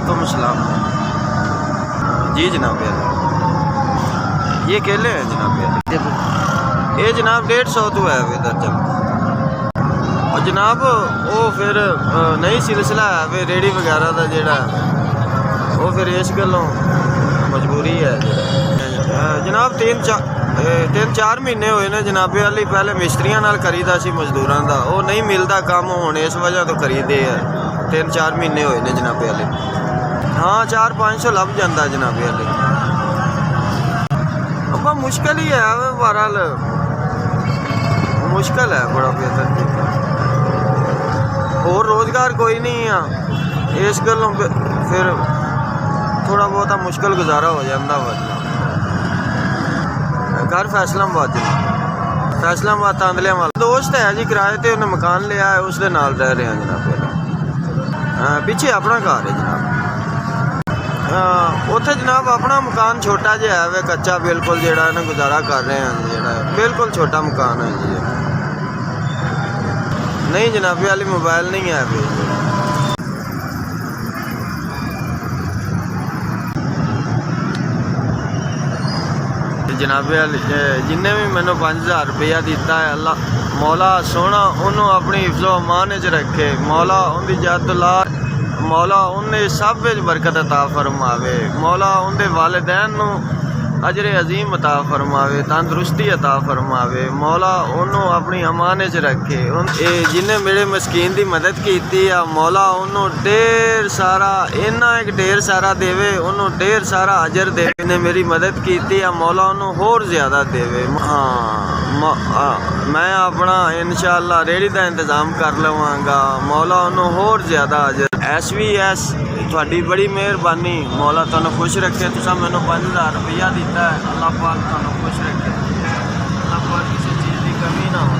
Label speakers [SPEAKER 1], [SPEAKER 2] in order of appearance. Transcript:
[SPEAKER 1] वालेकुम अस्सलाम। जी जनाब, ये केले हैं जनाब। ये जनाब 150 तो है वे दर्जन। और जनाब वो फिर नई सिलसिला है वे रेहड़ी वगैरह का जोड़ा वो फिर इस गलों मजबूरी है जनाब। 3-4 महीने हुए ने जनाबे वाली। पहले मिस्त्रियों नाल करीदा सी मजदूरों का, वो नहीं मिलता काम हुण इस वजह तो खरीदे है। 3-4 महीने हुए ने जनाबे वाले। हाँ 400-500 लभ जाता जनाबे वाले। अब मुश्किल ही है बहरहाल, मुश्किल है बड़ा बेहतर। और रोज़गार कोई नहीं है इस गलों फिर थोड़ा बहुत मुश्किल गुजारा हो जाता वा। घर फैसलाबाद तांदलियां वाला दोस्त है जी, किराए ते उन्हें मकान लिया है, उसके नाल रह रहे हैं जनाब। पीछे अपना घर है जनाब। उत्थे जनाब अपना मकान छोटा जिहा है वे, कच्चा बिल्कुल जेड़ा ना गुजारा कर रहे हैं जेड़ा बिल्कुल छोटा मकान है जी। नहीं जनाबे वाली मोबाइल नहीं है अभी। जनाबे जिन्हें भी मैंने 5000 रुपया दिता है, अल्लाह मौला सोना उन्होंने अपनी हिफ्ज़ो अमान च रखे। मौला उनकी जद ला, मौला उन्हें सब बरकत अता फरमावे। मौला उनके वालिदैन नूं अजरे अजीम अता फरमावे, तंदुरुस्ती अता फरमावे। मौला उन्होंने अपनी अमान च रखे। जिन्हें मेरे मस्कीन की मदद की मौला उन्होंने ढेर सारा इन्ना एक ढेर सारा देवे, उन्होंने ढेर सारा अजर दे। जिन्हें मेरी मदद की मौला उन्होंने होर ज़्यादा देवे। हाँ मैं अपना इंशाअल्लाह रेहड़ी का इंतज़ाम कर लवांगा। मौला उन्होंने होर ज़्यादा अजर। SVS थोड़ी बड़ी मेहरबानी, मौला तुहानू खुश रखे। तुसा मैनू 5000 रुपया दिता है, अल्लाह पाक तुहानू खुश रखे। अल्लाह पाक किसी चीज़ की कमी ना हो।